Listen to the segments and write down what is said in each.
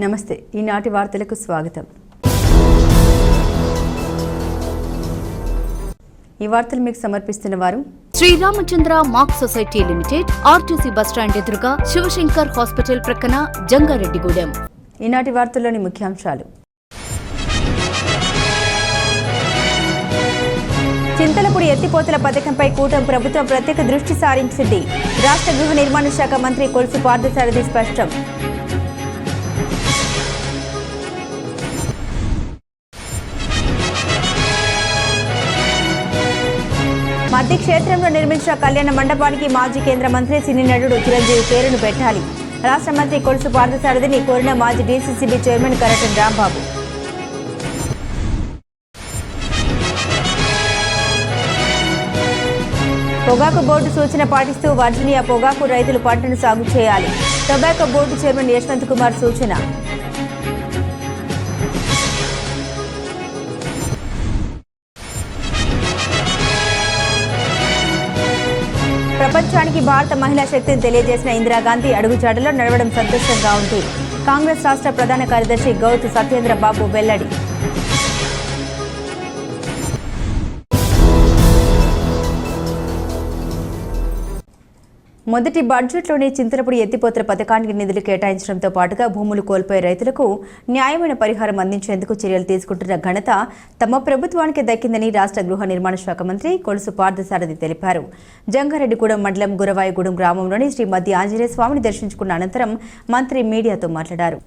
నమస్తే ఈనాటి వార్తలకు స్వాగతం। ఈ వార్తలు మీకు సమర్పిస్తున్న వారు Shri Ramachandra mark society limited, RTC bus stand ఎదురుగా, శివశంకర్ హాస్పిటల్ ప్రక్కన, జంగారెడ్డిగూడెం। ఈనాటి వార్తల్లోని ముఖ్యాంశాలు: చింతలపూడి ఎత్తిపోతల పథకంపై కూటమి ప్రభుత్వం ప్రత్యేక దృష్టి సారించింది। రాష్ట్ర గృహ నిర్మాణ శాఖ మంత్రి కొలుసు పార్థసారథి స్పష్టం। మధ్య క్షేత్రంలో నిర్మించిన కళ్యాణ మండపానికి మాజీ కేంద్ర మంత్రి సినీ నటుడు చిరంజీవి పేరును పెట్టాలి। రాష్ట్ర మంత్రి కొలుసు పార్థసారథిని కోరిన మాజీ డీసీసీబీ చైర్మన్ కరటన్ రాంబాబు। పొగాకు బోర్డు సూచన పాటిస్తూ వర్జీనియా పొగాకు రైతులు పంటను సాగు చేయాలి। Tobacco board chairman Yashwant Kumar సూచన। ప్రపంచానికి భారత మహిళా శక్తిని తెలియజేసిన ఇందిరాగాంధీ అడుగుజాడలో నడవడం సంతోషంగా ఉంది। కాంగ్రెస్ రాష్ట్ర ప్రధాన కార్యదర్శి గౌతు సత్యేంద్ర బాబు వెల్లడి। మొదటి బడ్జెట్లోనే చింతలపూడి ఎత్తిపోతల పథకానికి నిధులు కేటాయించడంతో పాటుగా భూములు కోల్పోయే రైతులకు న్యాయమైన పరిహారం అందించేందుకు చర్యలు తీసుకుంటున్న ఘనత తమ ప్రభుత్వానికి దక్కిందని రాష్ట్ర గృహ నిర్మాణ శాఖ మంత్రి కొలుసు పార్థసారథి తెలిపారు। జంగారెడ్డిగూడెం మండలం గురవాయిగూడెం గ్రామంలోని శ్రీ మధ్య ఆంజనేయ స్వామిని దర్శించుకున్న అనంతరం మంత్రి మీడియాతో మాట్లాడారు।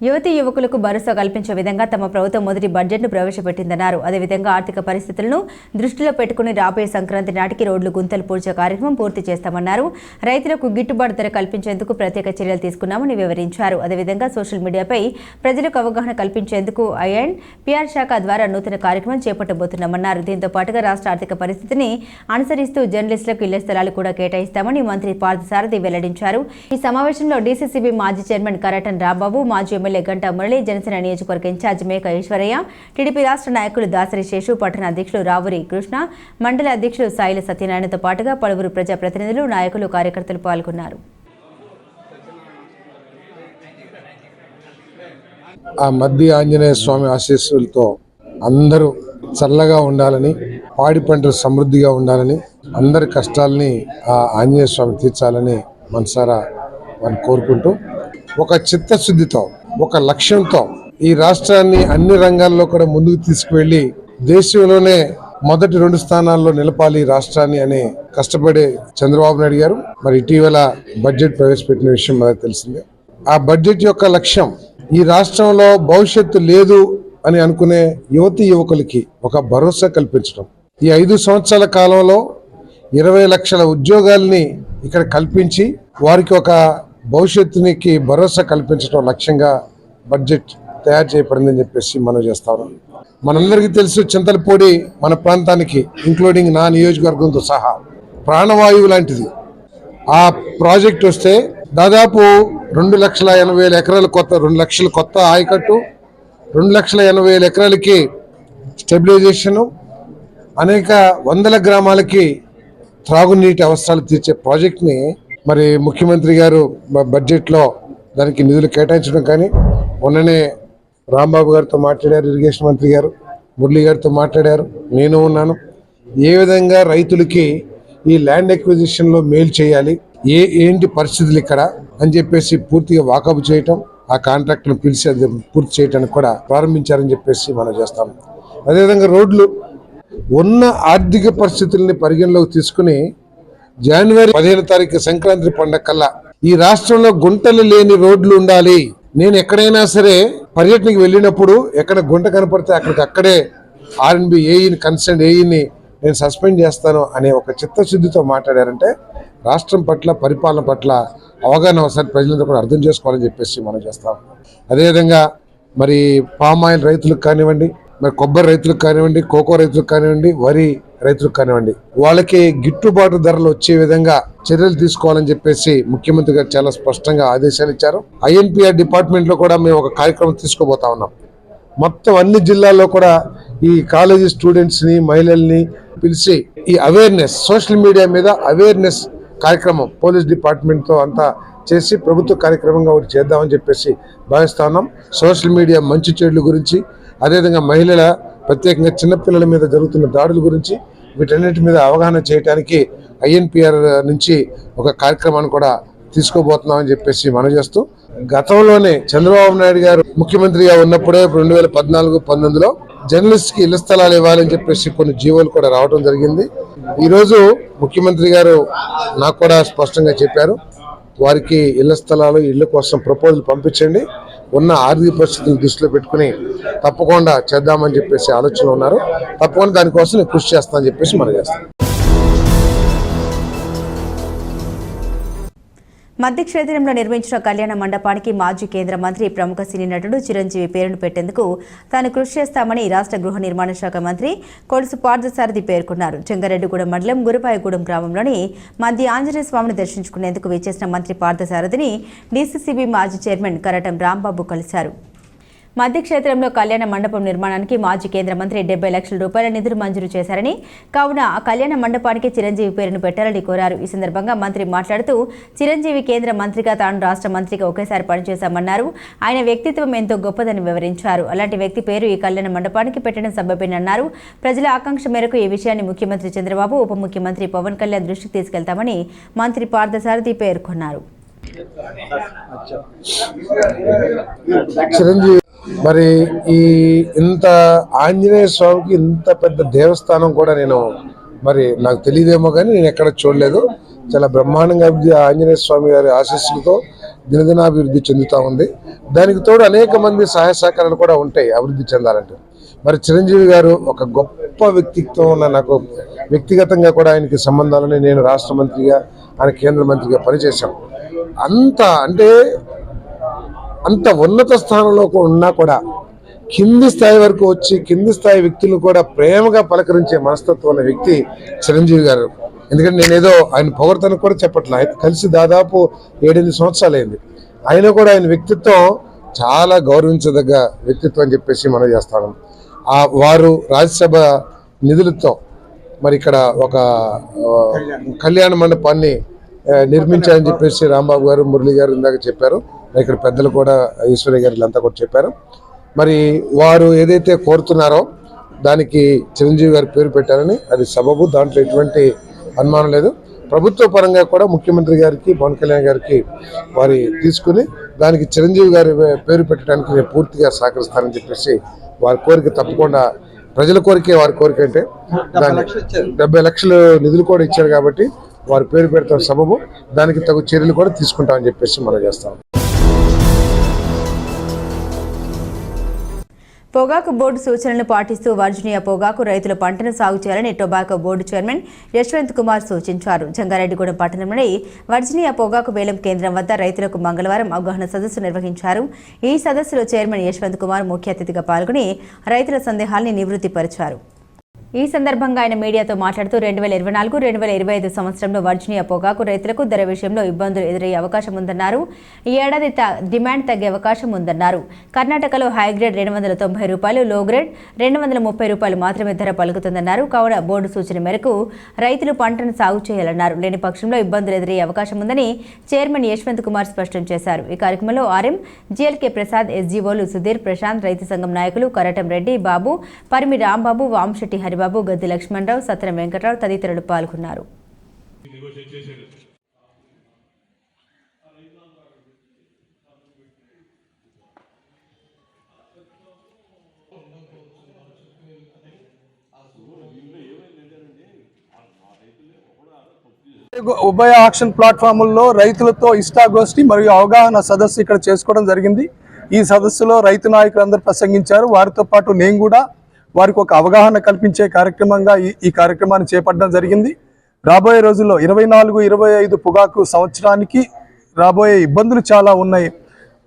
యువతీ యువకులకు భరోసా కల్పించే విధంగా తమ ప్రభుత్వం మొదటి బడ్జెట్ను ప్రవేశపెట్టిందన్నారు। అదేవిధంగా ఆర్థిక పరిస్థితులను దృష్టిలో పెట్టుకుని రాబోయే సంక్రాంతి నాటికి రోడ్లు గుంతలు పూడ్చే కార్యక్రమం పూర్తి చేస్తామన్నారు। రైతులకు గిట్టుబాటు ధర కల్పించేందుకు ప్రత్యేక చర్యలు తీసుకున్నామని వివరించారు। అదేవిధంగా సోషల్ మీడియాపై ప్రజలకు అవగాహన కల్పించేందుకు ఐ&పిఆర్ శాఖ ద్వారా నూతన కార్యక్రమం చేపట్టబోతున్నామన్నారు। దీంతో పాటుగా రాష్ట్ర ఆర్థిక పరిస్థితిని అనుసరిస్తూ జర్నలిస్టులకు ఇళ్ల స్థలాలు కూడా కేటాయిస్తామని మంత్రి పార్థసారథి వెల్లడించారు। ఈ సమావేశంలో డీసీసీబీ మాజీ చైర్మన్ కరటన్ రాంబాబు, మాజీ ఎమ్మెల్యే గంటా మురళి, జనసేన నియోజకవర్గ ఇన్ఛార్జ్ మేక ఈశ్వరయ్య, టీడీపీ రాష్ట్ర నాయకులు దాసరి శేషు, పట్టణ అధ్యక్షులు రావురి కృష్ణ, మండల అధ్యక్షులు సాయిల సత్యనారాయణతో పాటుగా పలువురు ప్రజాప్రతినిధులు, నాయకులు, కార్యకర్తలు పాల్గొన్నారు। ఆ మధ్య ఆంజనేయ స్వామి ఆశీస్సులతో అందరూ చల్లగా ఉండాలని, పాడి పంటలు సమృద్ధిగా ఉండాలని, అందరి కష్టాలని ఆ ఆంజనేయ స్వామి తీర్చాలని మనసారా మనం కోరుకుంటూ, ఒక చిత్తశుద్ధితో, ఒక లక్ష్యంతో ఈ రాష్ట్రాన్ని అన్ని రంగాల్లో కూడా ముందుకు తీసుకువెళ్ళి దేశంలోనే మొదటి 2 స్థానాల్లో నిలపాలి రాష్ట్రాన్ని అని కష్టపడే చంద్రబాబు నాయుడు గారు మరి ఇటీవల బడ్జెట్ ప్రవేశపెట్టిన విషయం మనకు తెలిసిందే। ఆ బడ్జెట్ యొక్క లక్ష్యం ఈ రాష్ట్రంలో భవిష్యత్తు లేదు అని అనుకునే యువతీ యువకులకి ఒక భరోసా కల్పించడం। ఈ 5 సంవత్సరాల కాలంలో 20 లక్షల ఉద్యోగాల్ని ఇక్కడ కల్పించి వారికి ఒక భవిష్యత్తునికి భరోసా కల్పించడం లక్ష్యంగా బడ్జెట్ తయారు చేయబడిందని చెప్పేసి మనం చేస్తాం। మనందరికీ తెలుసు, చింతలపూడి మన ప్రాంతానికి ఇంక్లూడింగ్ నా నియోజకవర్గంతో సహా ప్రాణవాయువు లాంటిది। ఆ ప్రాజెక్ట్ వస్తే దాదాపు 2,80,000 ఎకరాలు కొత్త 2 లక్షల కొత్త ఆయకట్టు, 2,80,000 ఎకరాలకి స్టెబిలైజేషను, అనేక వందల గ్రామాలకి త్రాగునీటి అవసరాలు తీర్చే ప్రాజెక్ట్ని మరి ముఖ్యమంత్రి గారు బడ్జెట్లో దానికి నిధులు కేటాయించడం కానీ, మొన్ననే రాంబాబు గారితో మాట్లాడారు, ఇరిగేషన్ మంత్రి గారు, మురళి గారితో మాట్లాడారు, నేను ఉన్నాను। ఏ విధంగా రైతులకి ఈ ల్యాండ్ ఎక్విజిషన్లో మేలు చేయాలి, ఏంటి పరిస్థితులు ఇక్కడ అని చెప్పేసి పూర్తిగా వాకప్ చేయటం, ఆ కాంట్రాక్ట్ను పిలిచి అది పూర్తి చేయడానికి కూడా ప్రారంభించారని చెప్పేసి మనం చేస్తాం। అదేవిధంగా రోడ్లు ఉన్న ఆర్థిక పరిస్థితుల్ని పరిగణలోకి తీసుకుని జనవరి 15వ తారీఖు సంక్రాంతి పండగ కల్లా ఈ రాష్ట్రంలో గుంటలు లేని రోడ్లు ఉండాలి। నేను ఎక్కడైనా సరే పర్యటనకి వెళ్ళినప్పుడు ఎక్కడ గుంట కనపడితే అక్కడే ఆర్ఎన్బి ఏఈని కన్సర్న్ ఏఈని నేను సస్పెండ్ చేస్తాను అనే ఒక చిత్తశుద్ధితో మాట్లాడారంటే రాష్ట్రం పట్ల, పరిపాలన పట్ల అవగాహన అవసరం ప్రజలందరూ కూడా అర్థం చేసుకోవాలని చెప్పేసి మనం చేస్తాం। అదేవిధంగా మరి పామాయిల్ రైతులకు కానివ్వండి, మరి కొబ్బరి రైతులకు కానివ్వండి, కోకో రైతులకు కానివ్వండి, వరి రైతులకు కానివ్వండి, వాళ్ళకి గిట్టుబాటు ధరలు వచ్చే విధంగా చర్యలు తీసుకోవాలని చెప్పేసి ముఖ్యమంత్రి గారు చాలా స్పష్టంగా ఆదేశాలు ఇచ్చారు। ఐ&పిఆర్ డిపార్ట్మెంట్ లో కూడా మేము ఒక కార్యక్రమం తీసుకోబోతా ఉన్నాం। మొత్తం అన్ని జిల్లాల్లో కూడా ఈ కాలేజీ స్టూడెంట్స్ ని, మహిళల్ని పిలిచి ఈ అవేర్నెస్, సోషల్ మీడియా మీద అవేర్నెస్ కార్యక్రమం పోలీస్ డిపార్ట్మెంట్తో అంతా చేసి ప్రభుత్వ కార్యక్రమంగా ఒకటి చేద్దామని చెప్పేసి భావిస్తా ఉన్నాం. సోషల్ మీడియా మంచి చెడుల గురించి, అదేవిధంగా మహిళల ప్రత్యేకంగా చిన్నపిల్లల మీద జరుగుతున్న దాడుల గురించి వీటన్నిటి మీద అవగాహన చేయడానికి INPR నుంచి ఒక కార్యక్రమాన్ని కూడా తీసుకోబోతున్నామని చెప్పేసి మనం చేస్తూ, గతంలోనే చంద్రబాబు నాయుడు గారు ముఖ్యమంత్రిగా ఉన్నప్పుడే 2014-19లో జర్నలిస్ట్కి ఇళ్ల స్థలాలు ఇవ్వాలని చెప్పేసి కొన్ని జీవోలు కూడా రావడం జరిగింది. ఈరోజు ముఖ్యమంత్రి గారు నాకు కూడా స్పష్టంగా చెప్పారు, వారికి ఇళ్ల స్థలాలు ఇళ్ల కోసం ప్రపోజల్ పంపించండి, ఉన్న ఆర్థిక పరిస్థితులను దృష్టిలో పెట్టుకుని తప్పకుండా చేద్దామని చెప్పేసి ఆలోచనలో ఉన్నారు. తప్పకుండా దానికోసం నేను కృషి చేస్తానని చెప్పేసి మనం చేస్తాం. మధ్య క్షేత్రంలో నిర్మించిన కళ్యాణ మండపానికి మాజీ కేంద్ర మంత్రి ప్రముఖ సినీ నటుడు చిరంజీవి పేరును పెట్టేందుకు తాను కృషి చేస్తామని రాష్ట్ర గృహ నిర్మాణ శాఖ మంత్రి కొలుసు పార్థసారథి పేర్కొన్నారు. చెంగారెడ్డిగూడెం మండలం గురుపాయగూడెం గ్రామంలోని మధ్య ఆంజనేయ స్వామిని దర్శించుకునేందుకు విచ్చేసిన మంత్రి పార్థసారథిని DCCB మాజీ చైర్మన్ కరటం రాంబాబు కలిశారు. మధ్య క్షేత్రంలో కళ్యాణ మండపం నిర్మాణానికి మాజీ కేంద్ర మంత్రి 70 లక్షల రూపాయల నిధులు మంజూరు చేశారని, కావున ఆ కళ్యాణ మండపానికి చిరంజీవి పేరును పెట్టాలని కోరారు. ఈ సందర్భంగా మంత్రి మాట్లాడుతూ, చిరంజీవి కేంద్ర మంత్రిగా తాను రాష్ట్ర మంత్రిగా ఒకేసారి పనిచేశామన్నారు. ఆయన వ్యక్తిత్వం ఎంతో గొప్పదని వివరించారు. అలాంటి వ్యక్తి పేరు ఈ కళ్యాణ మండపానికి పెట్టడం సబబేనన్నారు. ప్రజల ఆకాంక్ష మేరకు ఈ విషయాన్ని ముఖ్యమంత్రి చంద్రబాబు, ఉప ముఖ్యమంత్రి పవన్ కళ్యాణ్ దృష్టికి తీసుకెళ్తామని మంత్రి పార్థసారథి పేర్కొన్నారు. చిరంజీవి మరి ఈ ఇంత ఆంజనేయ స్వామికి ఇంత పెద్ద దేవస్థానం కూడా నాకు తెలియదేమో కానీ నేను ఎక్కడ చూడలేదు. చాలా బ్రహ్మాండంగా ఆంజనేయ స్వామి గారి ఆశీస్సులతో దినదినాభివృద్ధి చెందుతూ ఉంది. దానికి తోడు అనేక మంది సహాయ సహకారాలు కూడా ఉంటాయి అభివృద్ధి చెందాలంటే. మరి చిరంజీవి గారు ఒక గొప్ప వ్యక్తిత్వం ఉన్న, నాకు వ్యక్తిగతంగా కూడా ఆయనకి సంబంధాలని, నేను రాష్ట్ర మంత్రిగా ఆయన కేంద్ర మంత్రిగా పనిచేశాం. అంత ఉన్నత స్థానంలో ఉన్నా కూడా కింది స్థాయి వరకు వచ్చి కింది స్థాయి వ్యక్తులు కూడా ప్రేమగా పలకరించే మనస్తత్వం ఉన్న వ్యక్తి చిరంజీవి గారు. ఎందుకంటే నేనేదో ఆయన పొగడతాను కూడా చెప్పట్లే, ఆయన కలిసి దాదాపు 7-8 సంవత్సరాలు అయింది. ఆయన కూడా ఆయన వ్యక్తిత్వం చాలా గౌరవించదగ్గ వ్యక్తిత్వం అని చెప్పేసి మనం చేస్తాను. వారు రాజ్యసభ నిధులతో మరి ఇక్కడ ఒక కళ్యాణ మండపాన్ని నిర్మించారని చెప్పేసి రాంబాబు గారు, మురళి గారు ఇందాక చెప్పారు. ఇక్కడ పెద్దలు కూడా, ఈశ్వరి గారు అంతా కూడా చెప్పారు. మరి వారు ఏదైతే కోరుతున్నారో దానికి చిరంజీవి గారి పేరు పెట్టారని అది సబబు, దాంట్లో ఎటువంటి అనుమానం లేదు. ప్రభుత్వ పరంగా కూడా ముఖ్యమంత్రి గారికి, పవన్ కళ్యాణ్ గారికి వారి తీసుకుని దానికి చిరంజీవి గారి పేరు పెట్టడానికి నేను పూర్తిగా సహకరిస్తానని చెప్పేసి వారి కోరిక తప్పకుండా, ప్రజల కోరికే వారి కోరిక. అంటే దాన్ని 70 లక్షలు నిధులు కూడా ఇచ్చారు కాబట్టి వారి పేరు పెడతాం సబబు, దానికి తగు చర్యలు కూడా తీసుకుంటామని చెప్పేసి మనం చేస్తాం. పొగాకు బోర్డు సూచనలను పాటిస్తూ వర్జీనియా పొగాకు రైతుల పంటను సాగు చేయాలని tobacco board chairman Yashwant Kumar సూచించారు. జంగారెడ్డిగూడెం పట్టణంలోని వర్జీనియా పొగాకు వేలం కేంద్రం వద్ద రైతులకు మంగళవారం అవగాహన సదస్సు నిర్వహించారు. ఈ సదస్సులో చైర్మన్ యశ్వంత్ కుమార్ ముఖ్య అతిథిగా పాల్గొని రైతుల సందేహాల్ని నివృత్తిపరిచారు. ఈ సందర్భంగా ఆయన మీడియాతో మాట్లాడుతూ 2024-2025 సంవత్సరంలో వర్జీనియా పొగాకు రైతులకు ధర విషయంలో ఇబ్బందులు ఎదురయ్యే అవకాశం ఉందన్నారు. ఈ ఏడాది డిమాండ్ తగ్గే అవకాశం ఉందన్నారు. కర్ణాటకలో హైగ్రేడ్ $290, లో గ్రేడ్ $230 మాత్రమే ధర పలుకుతుందన్నారు. కావున బోర్డు సూచన మేరకు రైతులు పంటను సాగు చేయాలన్నారు. లేని పక్షంలో ఇబ్బందులు ఎదురయ్యే అవకాశం ఉందని చైర్మన్ యశ్వంత్ కుమార్ స్పష్టం చేశారు. ఈ కార్యక్రమంలో RM, GLK ప్రసాద్, SGOలు సుధీర్, ప్రశాంత్, రైతు సంఘం నాయకులు కరటం రెడ్డి, బాబు, పరిమి రాంబాబు, వాంశెట్టి హరిబాబు, గద్ది లక్ష్మణరావు, సత్రం వెంకటరావు తదితరులు పాల్గొన్నారు. ఉభయ ఆక్షన్ ప్లాట్ఫామ్ల్లో రైతులతో ఇష్టాగోష్ఠి మరియు అవగాహన సదస్సు ఇక్కడ చేసుకోవడం జరిగింది. ఈ సదస్సులో రైతు నాయకులందరూ ప్రసంగించారు. వారితో పాటు నేను కూడా వారికి ఒక అవగాహన కల్పించే కార్యక్రమంగా ఈ కార్యక్రమాన్ని చేపట్టడం జరిగింది. రాబోయే రోజుల్లో 24-25 పొగాకు సంవత్సరానికి రాబోయే ఇబ్బందులు చాలా ఉన్నాయి.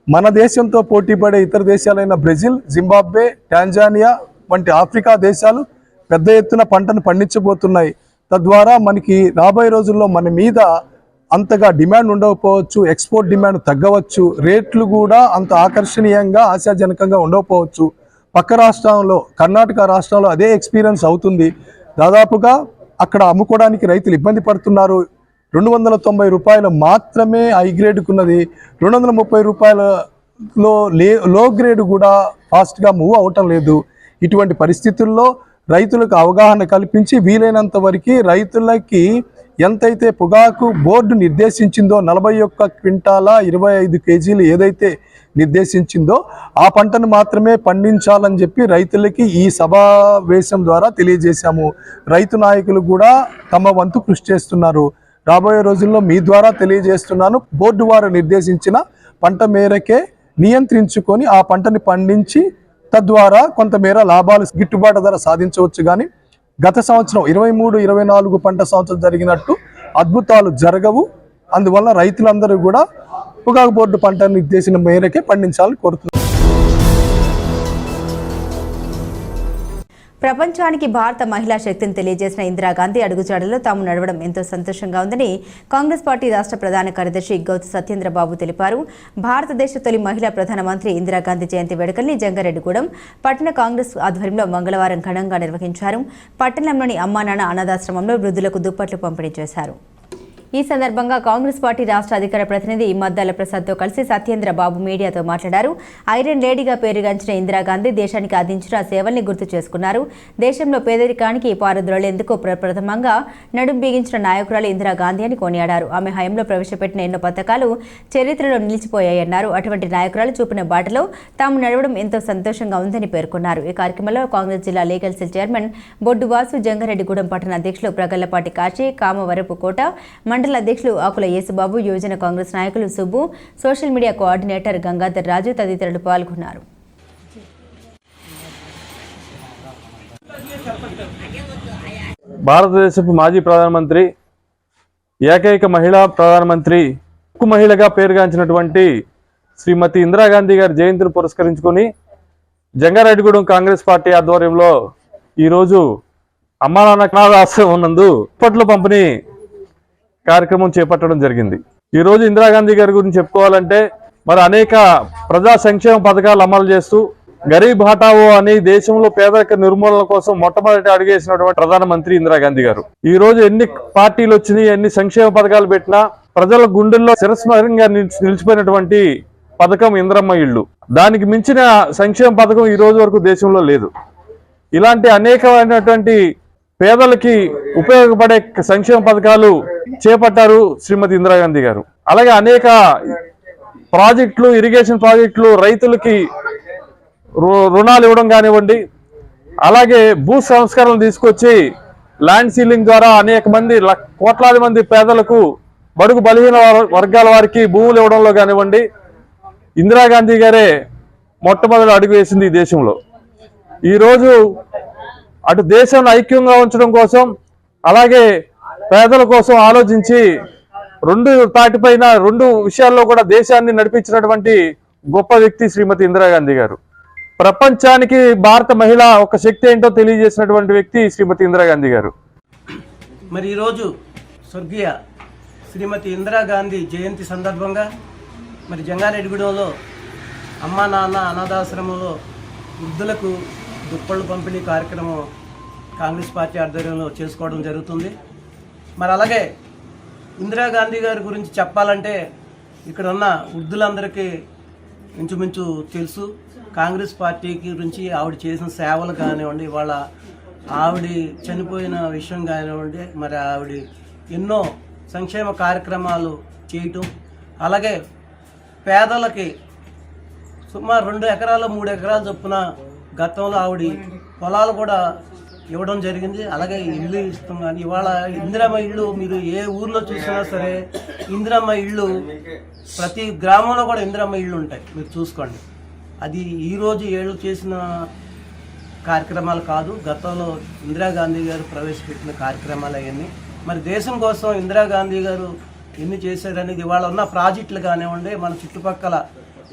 మన దేశంతో పోటీపడే ఇతర దేశాలైన బ్రెజిల్, జింబాబ్వే, టాంజానియా వంటి ఆఫ్రికా దేశాలు పెద్ద ఎత్తున పంటను పండించబోతున్నాయి. తద్వారా మనకి రాబోయే రోజుల్లో మన మీద అంతగా డిమాండ్ ఉండకపోవచ్చు, ఎక్స్పోర్ట్ డిమాండ్ తగ్గవచ్చు, రేట్లు కూడా అంత ఆకర్షణీయంగా ఆశాజనకంగా ఉండకపోవచ్చు. పక్క రాష్ట్రంలో, కర్ణాటక రాష్ట్రంలో అదే ఎక్స్పీరియన్స్ అవుతుంది. దాదాపుగా అక్కడ అమ్ముకోవడానికి రైతులు ఇబ్బంది పడుతున్నారు. 290 రూపాయలు మాత్రమే హై గ్రేడ్కున్నది. 230 రూపాయలలో లో గ్రేడ్ కూడా ఫాస్ట్గా మూవ్ అవటం లేదు. ఇటువంటి పరిస్థితుల్లో రైతులకు అవగాహన కల్పించి వీలైనంత వరకు రైతులకి ఎంతైతే పొగాకు బోర్డు నిర్దేశించిందో 41 క్వింటాల 25 కేజీలు ఏదైతే నిర్దేశించిందో ఆ పంటను మాత్రమే పండించాలని చెప్పి రైతులకి ఈ సమావేశం ద్వారా తెలియజేశాము. రైతు నాయకులు కూడా తమ వంతు కృషి చేస్తున్నారు. రాబోయే రోజుల్లో మీ ద్వారా తెలియజేస్తున్నాను, బోర్డు వారు నిర్దేశించిన పంట మేరకే నియంత్రించుకొని ఆ పంటని పండించి తద్వారా కొంతమేర లాభాలు గిట్టుబాటు ధర సాధించవచ్చు. కానీ గత సంవత్సరం 23-24 పంట సంవత్సరం జరిగినట్టు అద్భుతాలు జరగవు. అందువల్ల రైతులందరూ కూడా పొగాకు బోర్డు పంట నిర్దేశించిన మేరకే పండించాలని కోరుతున్నారు. ప్రపంచానికి భారత మహిళా శక్తిని తెలియజేసిన ఇందిరాగాంధీ అడుగుజాడలో తాము నడవడం ఎంతో సంతోషంగా ఉందని కాంగ్రెస్ పార్టీ రాష్ట్ర ప్రధాన కార్యదర్శి గౌతు సత్యేంద్రబాబు తెలిపారు. భారతదేశ తొలి మహిళా ప్రధానమంత్రి ఇందిరాగాంధీ జయంతి వేడుకల్ని జంగారెడ్డిగూడెం పట్టణ కాంగ్రెస్ ఆధ్వర్యంలో మంగళవారం ఘనంగా నిర్వహించారు. పట్టణంలోని అమ్మానాన్న అనాథాశ్రమంలో వృద్ధులకు దుప్పట్లు పంపిణీ చేశారు. ఈ సందర్భంగా కాంగ్రెస్ పార్టీ రాష్ట్ర అధికార ప్రతినిధి మద్దాల ప్రసాద్తో కలిసి సత్యేంద్రబాబు మీడియాతో మాట్లాడారు. ఐరన్ లేడీగా పేరుగాంచిన ఇందిరాగాంధీ దేశానికి అందించిన సేవల్ని గుర్తు చేసుకున్నారు. దేశంలో పేదరికానికి పారద్రోలేందుకు ప్రప్రథమంగా నడుం బిగించిన నాయకురాలు ఇందిరాగాంధీ అని కొనియాడారు. ఆమె హయాంలో ప్రవేశపెట్టిన ఎన్నో పథకాలు చరిత్రలో నిలిచిపోయాయన్నారు. అటువంటి నాయకురాలు చూపిన బాటలో తాము నడవడం ఎంతో సంతోషంగా ఉందని పేర్కొన్నారు. ఈ కార్యక్రమంలో కాంగ్రెస్ జిల్లా లీగల్ సెల్ చైర్మన్ బొడ్డువాసు, జంగారెడ్డిగూడెం పట్టణ అధ్యక్షులు ప్రగల్లపాటి కాశీ, కామవరపు కోట, మండల అధ్యక్షులు ఆకుల యేసుబాబు, యువజన కాంగ్రెస్ నాయకులు Subbu, social media coordinator Gangadhar Raju తదితరులు పాల్గొన్నారు. భారతదేశపు మాజీ ప్రధానమంత్రి, ఏకైక మహిళా ప్రధానమంత్రి, ఉక్కు మహిళగా పేరుగాంచినటువంటి శ్రీమతి ఇందిరాగాంధీ గారి జయంతిని పురస్కరించుకొని జంగారెడ్డిగూడెం కాంగ్రెస్ పార్టీ ఆధ్వర్యంలో ఈరోజు అమ్మానాన్న అనాథాశ్రమం నందు దుప్పట్ల పంపిణీ కార్యక్రమం చేపట్టడం జరిగింది. ఈరోజు ఇందిరాగాంధీ గారి గురించి చెప్పుకోవాలంటే మరి అనేక ప్రజా సంక్షేమ పథకాలు అమలు చేస్తూ గరీబ్ హఠావో అని దేశంలో పేదరిక నిర్మూలన కోసం మొట్టమొదటి అడుగేసినటువంటి ప్రధానమంత్రి ఇందిరాగాంధీ గారు. ఈ రోజు ఎన్ని పార్టీలు వచ్చినాయి, ఎన్ని సంక్షేమ పథకాలు పెట్టినా ప్రజల గుండెల్లో చిరస్మరణంగా నిలిచిపోయినటువంటి పథకం ఇందిరమ్మ ఇళ్ళు. దానికి మించిన సంక్షేమ పథకం ఈ రోజు వరకు దేశంలో లేదు. ఇలాంటి అనేకమైనటువంటి పేదలకి ఉపయోగపడే సంక్షేమ పథకాలు చేపట్టారు శ్రీమతి ఇందిరాగాంధీ గారు. అలాగే అనేక ప్రాజెక్టులు, ఇరిగేషన్ ప్రాజెక్టులు, రైతులకి రుణాలు ఇవ్వడం కానివ్వండి, అలాగే భూ సంస్కరణలు తీసుకొచ్చి ల్యాండ్ సీలింగ్ ద్వారా అనేక మంది కోట్లాది మంది పేదలకు, బడుగు బలహీన వర్గాల వారికి భూములు ఇవ్వడంలో కానివ్వండి, ఇందిరాగాంధీ గారే మొట్టమొదటి అడుగు వేసింది ఈ దేశంలో. ఈరోజు అటు దేశాన్ని ఐక్యంగా ఉంచడం కోసం, అలాగే పేదల కోసం ఆలోచించి రెండు తాటిపైన రెండు విషయాల్లో కూడా దేశాన్ని నడిపించినటువంటి గొప్ప వ్యక్తి శ్రీమతి ఇందిరాగాంధీ గారు. ప్రపంచానికి భారత మహిళ ఒక శక్తి ఏంటో తెలియజేసినటువంటి వ్యక్తి శ్రీమతి ఇందిరాగాంధీ గారు. మరి ఈరోజు స్వర్గీయ శ్రీమతి ఇందిరాగాంధీ జయంతి సందర్భంగా మరి జంగారెడ్డిగూడెంలో అమ్మా నాన్న అనాథాశ్రమంలో వృద్ధులకు దుప్పళ్ళు పంపిణీ కార్యక్రమం కాంగ్రెస్ పార్టీ ఆధ్వర్యంలో చేసుకోవడం జరుగుతుంది. మరి అలాగే ఇందిరాగాంధీ గారి గురించి చెప్పాలంటే ఇక్కడ ఉన్న వృద్ధులందరికీ ఇంచుమించు తెలుసు. కాంగ్రెస్ పార్టీ గురించి ఆవిడ చేసిన సేవలు కానివ్వండి, వాళ్ళ ఆవిడ చనిపోయిన విషయం కానివ్వండి, మరి ఆవిడ ఎన్నో సంక్షేమ కార్యక్రమాలు చేయటం, అలాగే పేదలకి సుమారు 2 ఎకరాలు 3 ఎకరాలు చొప్పున గతంలో ఆవిడ పొలాలు కూడా ఇవ్వడం జరిగింది. అలాగే ఇల్లు ఇస్తాం. కానీ ఇవాళ ఇందిరమ్మ ఇళ్ళు మీరు ఏ ఊర్లో చూసినా సరే ఇందిరమ్మ ఇళ్ళు ప్రతి గ్రామంలో కూడా ఇందిరమ్మ ఇళ్ళు ఉంటాయి, మీరు చూసుకోండి. అది ఈరోజు ఏళ్ళు చేసిన కార్యక్రమాలు కాదు, గతంలో ఇందిరాగాంధీ గారు ప్రవేశపెట్టిన కార్యక్రమాలు అవన్నీ. మరి దేశం కోసం ఇందిరాగాంధీ గారు ఎన్ని చేశారనేది ఇవాళ ఉన్న ప్రాజెక్టులు కానివ్వండి, మన చుట్టుపక్కల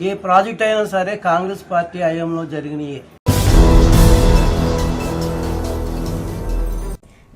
ఏ ప్రాజెక్ట్ అయినా సరే కాంగ్రెస్ పార్టీ హయాంలో జరిగినాయి.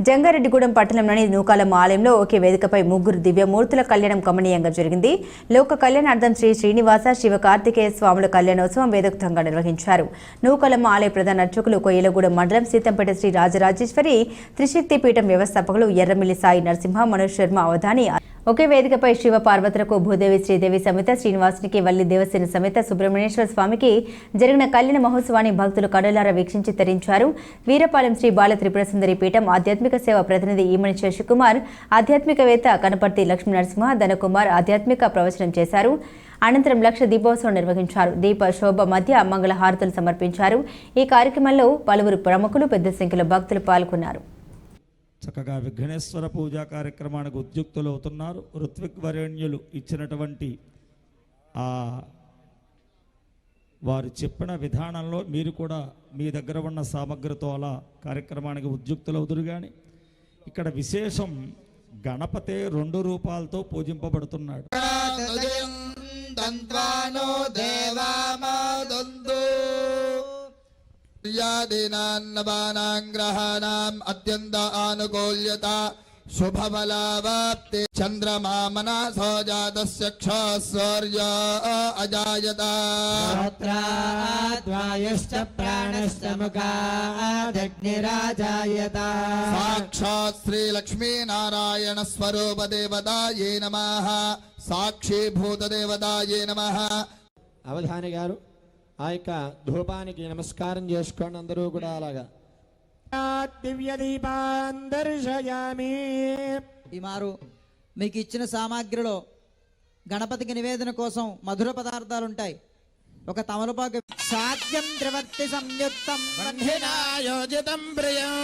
జంగారెడ్డిగూడెం పట్టణంలోని నూకాలమ్మ ఆలయంలో ఒకే వేదికపై ముగ్గురు దివ్యమూర్తుల కళ్యాణం కమనీయంగా జరిగింది. లోక కళ్యాణార్థం శ్రీ శ్రీనివాస శివ కార్తికేయ స్వాముల కళ్యాణోత్సవం వేదోక్తంగా నిర్వహించారు. నూకాలమ్మ ఆలయ ప్రధాన అర్చకులు కొయ్యలగూడెం మండలం సీతంపేట శ్రీ రాజరాజేశ్వరి త్రిశక్తి పీఠం వ్యవస్థాపకులు ఎర్రమిల్లి సాయి నరసింహ మనోజ్ శర్మ అవధాని ఒకే వేదికపై శివ పార్వతులకు భూదేవి శ్రీదేవి సమేత శ్రీనివాసునికి వల్లి దేవసేన సమేత సుబ్రహ్మణ్యేశ్వర స్వామికి జరిగిన కళ్యాణ మహోత్సవాన్ని భక్తులు కనులారా వీక్షించి తరించారు. వీరపాలెం శ్రీ బాల త్రిపుర సుందరి పీఠం ఆధ్యాత్మిక సేవ ప్రతినిధి ఈమని శశికుమార్, ఆధ్యాత్మికవేత్త కనపర్తి లక్ష్మీ నరసింహ ధనకుమార్ ఆధ్యాత్మిక ప్రవచనం చేశారు. అనంతరం లక్ష దీపోత్సవం నిర్వహించారు. దీప శోభ మధ్య మంగళ హారతులు సమర్పించారు. ఈ కార్యక్రమంలో పలువురు ప్రముఖులు పెద్ద సంఖ్యలో భక్తులు పాల్గొన్నారు. చక్కగా విఘ్నేశ్వర పూజా కార్యక్రమానికి ఉద్యుక్తులు అవుతున్నారు. ఋత్విక్ వరేణ్యులు ఇచ్చినటువంటి వారు చెప్పిన విధానంలో మీరు కూడా మీ దగ్గర ఉన్న సామగ్రితో అలా కార్యక్రమానికి ఉద్యుక్తులు అవుతురు. కానీ ఇక్కడ విశేషం గణపతే 2 రూపాలతో పూజింపబడుతున్నాడు. గ్రహాణం అత్యంత ఆనుకూల్యత శుభబలావాప్తి చంద్రమామన సోజాతస్య క్షౌర్య అజాయత సాక్షాత్ శ్రీ లక్ష్మీ నారాయణ స్వరూప దేవతాయే నమః. సాక్షీభూత దేవతాయే నమః. అవధాని గారు ఆ యొక్క ధూపానికి నమస్కారం చేసుకోండి. అందరూ కూడా అలాగా దివ్య దీపాన్ దర్శయామి. ఈ మారు మీకు ఇచ్చిన సామాగ్రిలో గణపతికి నివేదన కోసం మధుర పదార్థాలు ఉంటాయి. ఒక తమలపాకు సాధ్యం త్రివర్తి సంయుక్తం యోజితం ప్రియం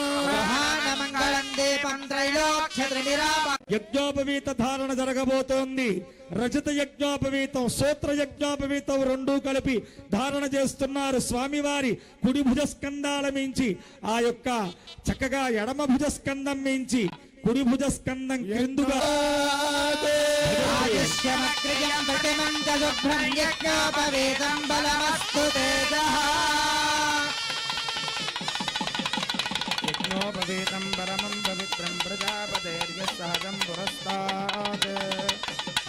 మంగళం దీపం త్రైలోక్యత్రినిరాప. యజ్ఞోపవీత ధారణ జరగబోతోంది. రజత యజ్ఞోపవీతం, సూత్ర యజ్ఞోపవీతం 2 కలిపి ధారణ చేస్తున్నారు. స్వామివారి కుడి భుజస్కంధాల మించి ఆ యొక్క చక్కగా ఎడమ భుజస్కంధం మించి కుడి భుజస్కంధం క్రిందుగా యజ్ఞోపవీతం పరమం పవిత్రం ప్రజాపతేర్య సహజం పురస్తాత్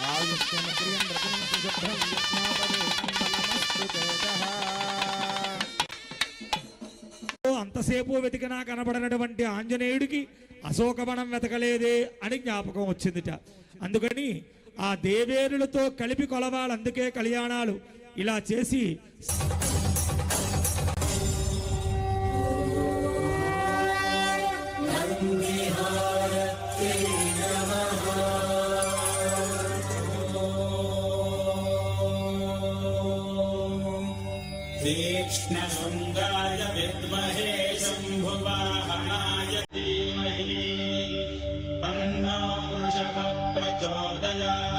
ఆయుష్యమగ్రియం రతిం సుశుభ్రం యజ్ఞోపవీతం బలమస్తు తేజః. అంతసేపు వెతికినా కనబడినటువంటి ఆంజనేయుడికి అశోకవనం వెతకలేదే అని జ్ఞాపకం వచ్చిందిట. అందుకని ఆ దేవేరులతో కలిపి కొలవాలి. అందుకే కళ్యాణాలు ఇలా చేసి తీక్ష్ణశృంగాయ విద్మహే శంభువాహనాయ ధీమహి తన్నో వృషభః ప్రచోదయాత్.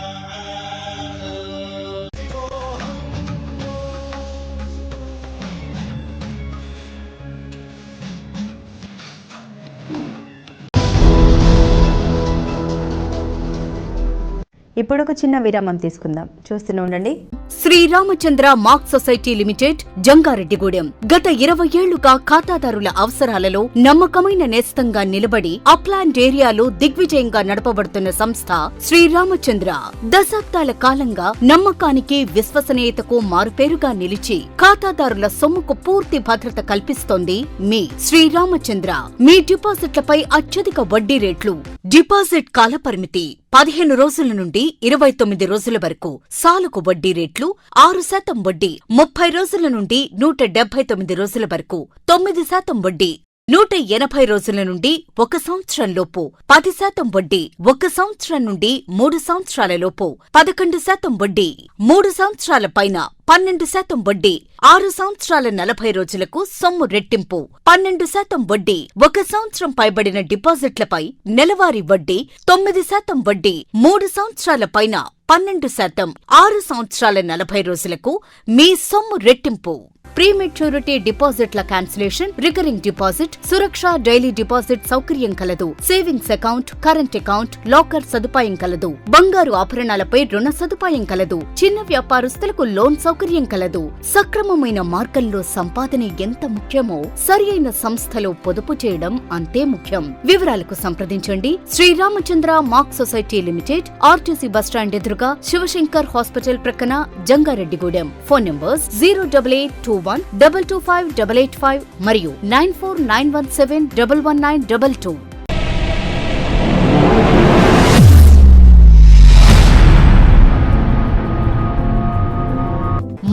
ఇప్పుడు ఒక చిన్న విరామం తీసుకుందాం. చూస్తూనే ఉండండి. Sriramachandra mark society limited Jangareddygudem గత 20 ఏళ్లుగా ఖాతాదారుల అవసరాలలో నమ్మకమైన నేస్తంగా నిలబడి అప్లాండ్ ఏరియాలో దిగ్విజయంగా నడపబడుతున్న సంస్థ శ్రీరామచంద్ర. దశాబ్దాల కాలంగా నమ్మకానికి విశ్వసనీయతకు మారుపేరుగా నిలిచి ఖాతాదారుల సొమ్ముకు పూర్తి భద్రత కల్పిస్తోంది మీ శ్రీరామచంద్ర. మీ డిపాజిట్లపై అత్యధిక వడ్డీ రేట్లు, డిపాజిట్ కాలపరిమితి 15 రోజుల నుండి 29 రోజుల వరకు, సాలుకు వడ్డీ రేట్లు 6% వడ్డీ 30 రోజుల నుండి 179 రోజుల వరకు, 9% వడ్డీ 180 రోజుల నుండి 1 సంవత్సరం లోపు, 10% వడ్డీ 1 సంవత్సరం నుండి 3 సంవత్సరాల లోపు, 11% వడ్డీ 3 సంవత్సరాల పైన, 12% వడ్డీ 6 సంవత్సరాల 40 రోజులకు సొమ్ము రెట్టింపు, 12% వడ్డీ 1 సంవత్సరం పైబడిన డిపాజిట్లపై నెలవారీ వడ్డీ, 9% వడ్డీ 3 సంవత్సరాల పైన, 12% 6 సంవత్సరాల 40 రోజులకు మీ సొమ్ము రెట్టింపు. ప్రీమెచ్యూరిటీ డిపాజిట్ల క్యాన్సిలేషన్, రికరింగ్ డిపాజిట్, సురక్ష డైలీ డిపాజిట్ సౌకర్యం కలదు. Savings account, current account, locker సదుపాయం కలదు. బంగారు ఆభరణాలపై రుణ సదుపాయం కలదు. చిన్న వ్యాపారస్తులకు లోన్ సౌకర్యం కలదు. సక్రమమైన మార్గంలో సంపాదన ఎంత ముఖ్యమో సరియైన సంస్థలో పొదుపు చేయడం అంతే ముఖ్యం. వివరాలకు సంప్రదించండి. శ్రీరామచంద్ర మాక్ సొసైటీ లిమిటెడ్, ఆర్టీసీ బస్టాండ్ ఎదురుగా, శివశంకర్ హాస్పిటల్ ప్రక్కన, జంగారెడ్డిగూడెం. ఫోన్ నంబర్స్ 08821225885 మరియు 9491711922.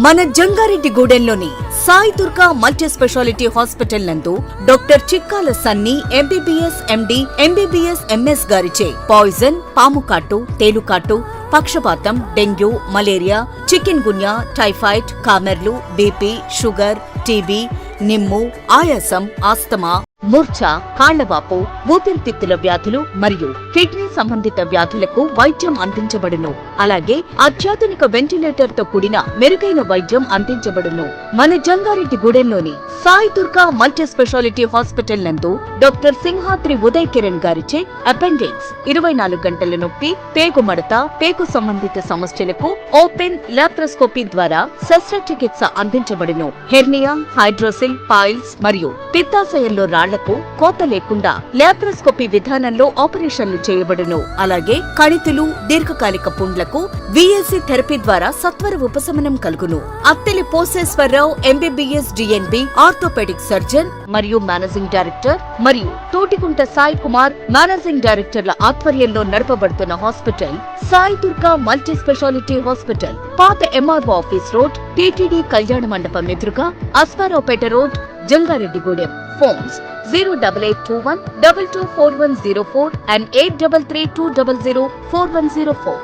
మన జంగారెడ్డిగూడెంలోని Sai Durga multi speciality hospital నందు doctor Chikkala Sunny MBBS MD, MBBS MS గారిచే పాయిజన్, పాముకాటు, తేలుకాటు, పక్షపాతం, dengue, malaria, chikungunya, typhoid, కామెర్లు, బీపీ, షుగర్, టీబీ, నిమ్ము, ఆయాసం, ఆస్తమా, మూర్ఛ, కాళ్లవాపు, ఊపిరితిత్తుల వ్యాధులు మరియు కిడ్నీ సంబంధిత వ్యాధులకు వైద్యం అందించబడును. అలాగే అత్యాధునిక వెంటిలేటర్ తో కూడిన మెరుగైన వైద్యం అందించబడును. మన జంగారెడ్డిగూడెంలోని Sai Durga multi speciality hospital నందు డాక్టర్ సింహాద్రి ఉదయ్ కిరణ్ గారిచే అపెండిక్స్, 24 గంటల నొప్పి, పేగు మడత, పేగు సంబంధిత సమస్యలకు ఓపెన్ లాప్రోస్కోపీ ద్వారా శస్త్రచికిత్స అందించబడును. హెర్నియా, హైడ్రోసిల్, పైల్స్ మరియు పిత్తాశయంలో రాళ్లకు కోత లేకుండా లాప్రోస్కోపీ విధానంలో ఆపరేషన్లు చేయబడును. అలాగే కణితులు, దీర్ఘకాలిక పుండ్లకు విఎల్సి థెరపీ ద్వారా సత్వర ఉపశమనం కలుగును. Atteli Poseswararao MBBS DNB, orthopaedic surgeon మరియు మేనేజింగ్ డైరెక్టర్, మరియు తోటికుంట సాయి కుమార్ మేనేజింగ్ డైరెక్టర్ల ఆధ్వర్యంలో నడపబడుతున్న hospital Sai Durga multi speciality hospital, పాత MRO office road, TTD Kalyana Mandapam ఎదురుగా, Aswaraopeta road, Jangareddygudem. Phones 08821224104 and 8332004104.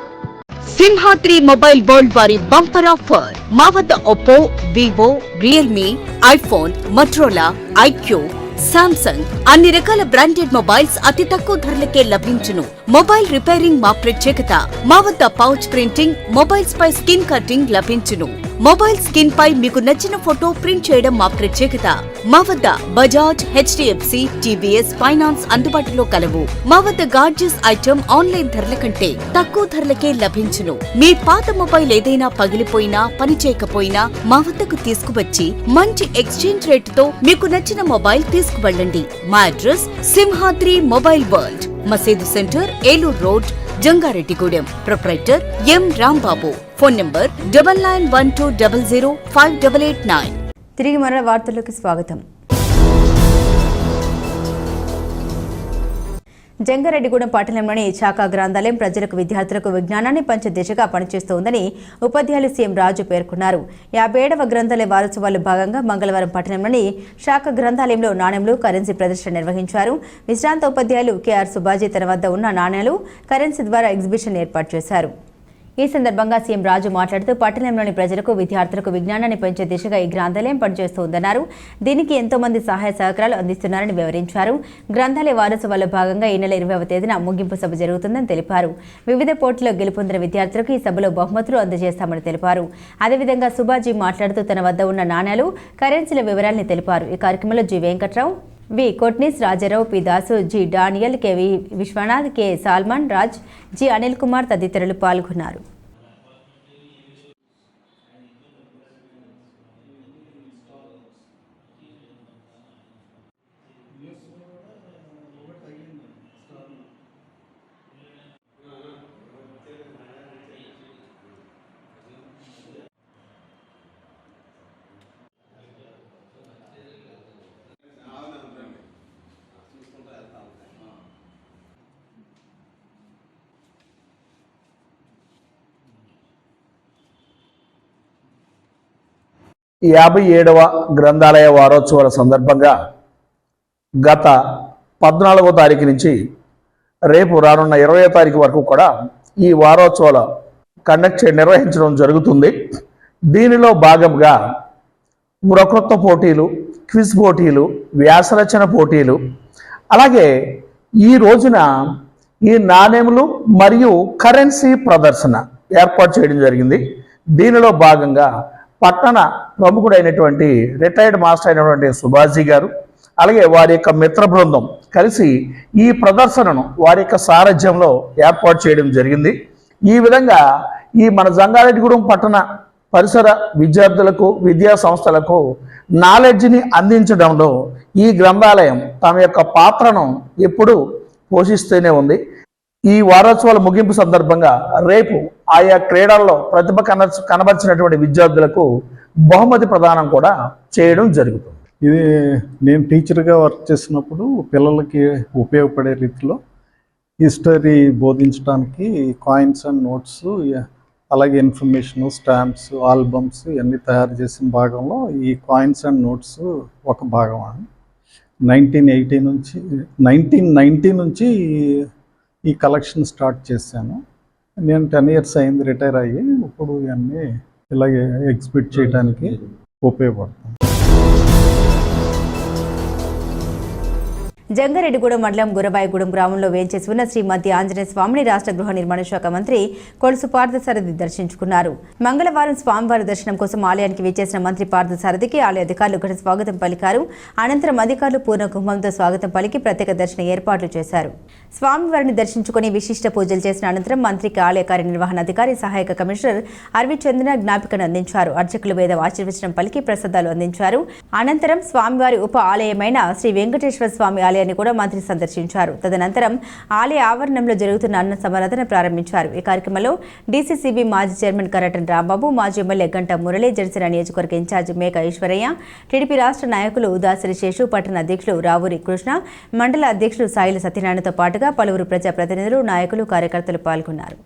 Simhadri mobile world వారి బంపర్ ఆఫర్. మా వద్ద Oppo, Vivo, Realme, iPhone, Motorola, iQOO, Samsung అన్ని రకాల బ్రాండెడ్ మొబైల్స్ అతి తక్కువ ధరలకే లభించును. మొబైల్ రిపేరింగ్ మా ప్రత్యేకత. మా వద్ద పౌచ్ ప్రింటింగ్, మొబైల్స్ పై స్కిన్ కటింగ్ లభించును. మొబైల్ స్కిన్ పై మీకు నచ్చిన ఫోటో ప్రింట్ చేయడం మా ప్రత్యేకత. మా వద్ద బజాజ్, హెచ్డిఎఫ్సి, టీవీఎస్ ఫైనాన్స్ అందుబాటులో కలవు. మా వద్ద గాడ్జెస్ ఐటమ్ ఆన్లైన్ ధరల కంటే తక్కువ ధరలకే లభించును. మీ పాత మొబైల్ ఏదైనా పగిలిపోయినా, పనిచేయకపోయినా మా వద్దకు తీసుకువచ్చి మంచి ఎక్స్చేంజ్ రేటుతో మీకు నచ్చిన మొబైల్ తీసుకువెళ్ళండి. మా అడ్రస్ సింహాద్రి మొబైల్ వరల్డ్, మసీదు centre, Eluru road, Jangareddygudem. Proprietor ఎం రాంబాబు. Phone number 9912005889. తిరిగి మరల వార్తల్లోకి స్వాగతం. జంగారెడ్డిగూడెం పట్టణంలోని శాఖ గ్రంథాలయం ప్రజలకు, విద్యార్థులకు విజ్ఞానాన్ని పంచే దిశగా పనిచేస్తోందని ఉపాధ్యాయులు సీఎం రాజు పేర్కొన్నారు. 57వ గ్రంథాలయ వారోత్సవాల్లో భాగంగా మంగళవారం పట్టణంలోని శాఖ గ్రంథాలయంలో నాణ్యాలు, కరెన్సీ ప్రదర్శన నిర్వహించారు. విశ్రాంత ఉపాధ్యాయులు కెఆర్ సుబాజీ తన వద్ద ఉన్న నాణ్యాలు, కరెన్సీ ద్వారా ఎగ్జిబిషన్ ఏర్పాటు చేశారు. ఈ సందర్భంగా సీఎం రాజు మాట్లాడుతూ పట్టణంలోని ప్రజలకు, విద్యార్థులకు విజ్ఞానాన్ని పెంచే దిశగా ఈ గ్రంథాలయం పనిచేస్తోందన్నారు. దీనికి ఎంతో మంది సహాయ సహకారాలు అందిస్తున్నారని వివరించారు. గ్రంథాలయ వారోత్సవాల్లో భాగంగా ఈ నెల 20వ తేదీన ముగింపు సభ జరుగుతుందని తెలిపారు. వివిధ పోటీల్లో గెలుపొందిన విద్యార్థులకు ఈ సభలో బహుమతులు అందజేస్తామని తెలిపారు. అదేవిధంగా సుబాజీ మాట్లాడుతూ తన వద్ద ఉన్న నాణ్యాలు, కరెన్సీల వివరాల్ని తెలిపారు. ఈ కార్యక్రమంలో G Venkatrao, V Kotnis, Rajarao, P Dasu, G Daniel, KV Viswanath, K Salman Raj, G Anil Kumar తదితరులు పాల్గొన్నారు. ఈ 57వ గ్రంథాలయ వారోత్సవాల సందర్భంగా గత 14వ తారీఖు నుంచి రేపు రానున్న 20వ తారీఖు వరకు కూడా ఈ వారోత్సవాలు నిర్వహించడం జరుగుతుంది. దీనిలో భాగంగా వక్తృత్వ పోటీలు, క్విజ్ పోటీలు, వ్యాసరచన పోటీలు, అలాగే ఈ రోజున ఈ నాణెములు మరియు కరెన్సీ ప్రదర్శన ఏర్పాటు చేయడం జరిగింది. దీనిలో భాగంగా పట్టణ ప్రముఖుడైనటువంటి రిటైర్డ్ మాస్టర్ అయినటువంటి సుభాషీ గారు, అలాగే వారి యొక్క మిత్ర బృందం కలిసి ఈ ప్రదర్శనను వారి యొక్క సారథ్యంలో ఏర్పాటు చేయడం జరిగింది. ఈ విధంగా ఈ మన జంగారెడ్డిగూడెం పట్టణ పరిసర విద్యార్థులకు, విద్యా సంస్థలకు నాలెడ్జ్ని అందించడంలో ఈ గ్రంథాలయం తమ యొక్క పాత్రను ఎప్పుడూ పోషిస్తూనే ఉంది. ఈ వారోత్సవాల ముగింపు సందర్భంగా రేపు ఆయా క్రీడల్లో ప్రతిభ కనబరిచినటువంటి విద్యార్థులకు బహుమతి ప్రదానం కూడా చేయడం జరుగుతుంది. ఇది నేను టీచర్గా వర్క్ చేసినప్పుడు పిల్లలకి ఉపయోగపడే రీతిలో హిస్టరీ బోధించడానికి కాయిన్స్ అండ్ నోట్స్, అలాగే ఇన్ఫర్మేషన్, స్టాంప్స్, ఆల్బమ్స్ ఇవన్నీ తయారు చేసిన భాగంలో ఈ కాయిన్స్ అండ్ నోట్స్ ఒక భాగం. 1990 నుంచి ఈ కలెక్షన్ స్టార్ట్ చేశాను. నేను 10 years అయింది రిటైర్ అయ్యి. ఇప్పుడు ఇవన్నీ ఇలాగే ఎగ్జిబిట్ చేయడానికి ఉపయోగపడుతుంది. జంగారెడ్డిగూడెం మండలం గురబాయిగూడెం గ్రామంలో వేంచేసి ఉన్న శ్రీ మధ్య ఆంజనేయ స్వామిని రాష్ట్ర గృహ నిర్మాణ శాఖ మంత్రి కొలుసు పార్థసారథి దర్శించుకున్నారు. మంగళవారం స్వామివారి దర్శనం కోసం ఆలయానికి విచ్చేసిన మంత్రి పార్థసారథికి ఆలయ అధికారులు ఘన స్వాగతం పలికారు. అనంతరం అధికారులు పూర్ణ కుంభంతో స్వాగతం పలికి ప్రత్యేక దర్శన ఏర్పాట్లు చేశారు. స్వామివారిని దర్శించుకుని విశిష్ట పూజలు చేసిన అనంతరం మంత్రికి ఆలయ కార్యనిర్వహణాధికారి సహాయక కమిషనర్ అరవింద్ చంద్ర జ్ఞాపికను అందించారు. అర్చకులు వేద ఆశీర్వచనం పలికి ప్రసాదాలు అందించారు. అనంతరం స్వామివారి ఉప ఆలయమైన శ్రీ వెంకటేశ్వర స్వామి ఆలయాన్ని కూడా మంత్రి సందర్శించారు. తదనంతరం ఆలయ ఆవరణంలో జరుగుతున్న అన్న సమారాధన ప్రారంభించారు. ఈ కార్యక్రమంలో డీసీసీబీ మాజీ చైర్మన్ కరటన్ రాంబాబు, మాజీ ఎమ్మెల్యే గంట మురళి, జనసేన నియోజకవర్గ ఇన్ఛార్జి మేక ఈశ్వరయ్య, టీడీపీ రాష్ట్ర నాయకులు దాసరి శేషు, పట్టణ అధ్యక్షులు రావూరి కృష్ణ, మండల అధ్యక్షులు సాయిల సత్యనారాయణతో పాటుగా పలువురు ప్రజాప్రతినిధులు, నాయకులు, కార్యకర్తలు పాల్గొన్నారు.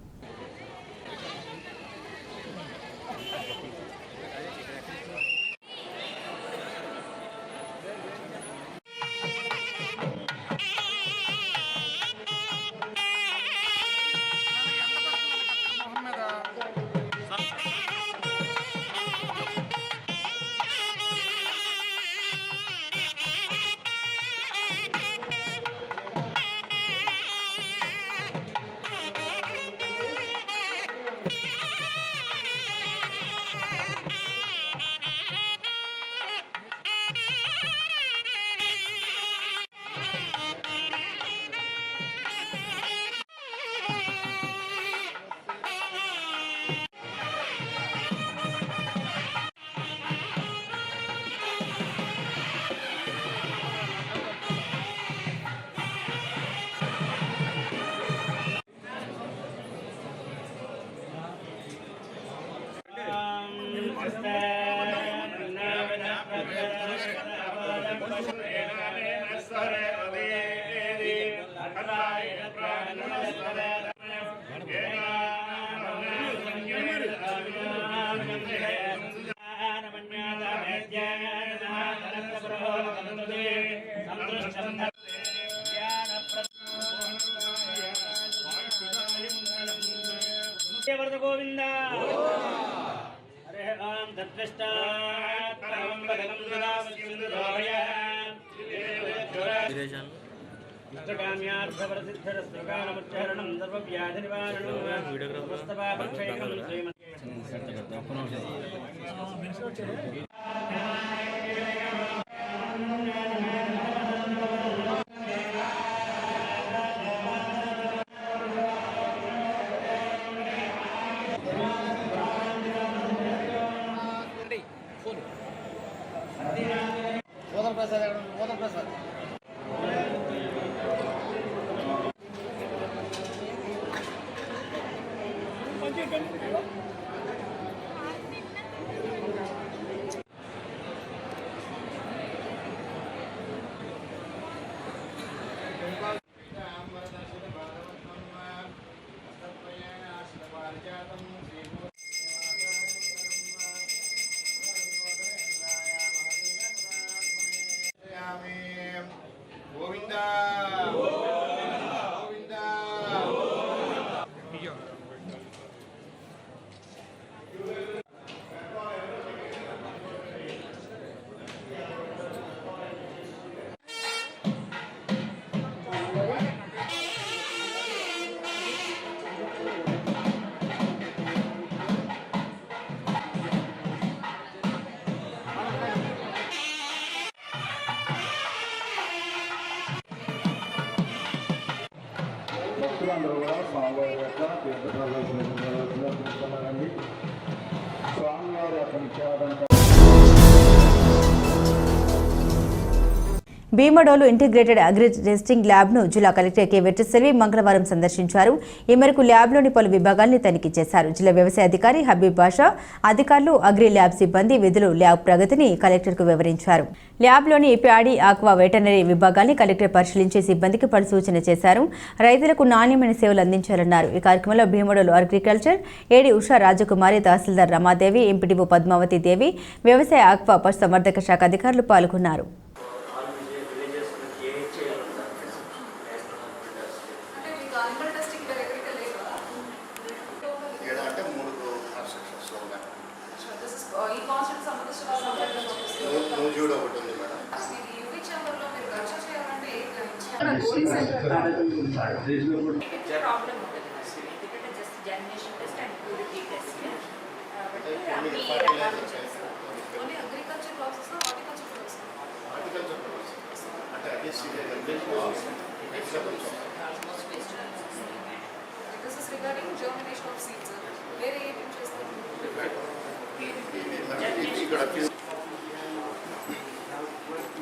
భీమడోలు ఇంటిగ్రేటెడ్ అగ్రి టెస్టింగ్ ల్యాబ్ను జిల్లా కలెక్టర్ కె వెట్రిసెల్వి మంగళవారం సందర్శించారు. ఈ మేరకు ల్యాబ్లోని పలు విభాగాల్ని తనిఖీ చేశారు. జిల్లా వ్యవసాయ అధికారి హబీబ్ బాషా, అధికారులు, అగ్రి ల్యాబ్ సిబ్బంది విధులు, ల్యాబ్ ప్రగతిని కలెక్టర్కు వివరించారు. ల్యాబ్లోని ప్యాడీ, ఆక్వా, వెటర్నరీ విభాగాల్ని కలెక్టర్ పరిశీలించి సిబ్బందికి పలు సూచన చేశారు. రైతులకు నాణ్యమైన సేవలు అందించాలన్నారు. ఈ కార్యక్రమంలో భీమడోలు అగ్రికల్చర్ ఏడీ ఉషా రాజకుమారి, తహసీల్దార్ రమాదేవి, ఎంపీడీఓ పద్మావతి దేవి, వ్యవసాయ, ఆక్వా, పశుసంవర్ధక శాఖ అధికారులు పాల్గొన్నారు.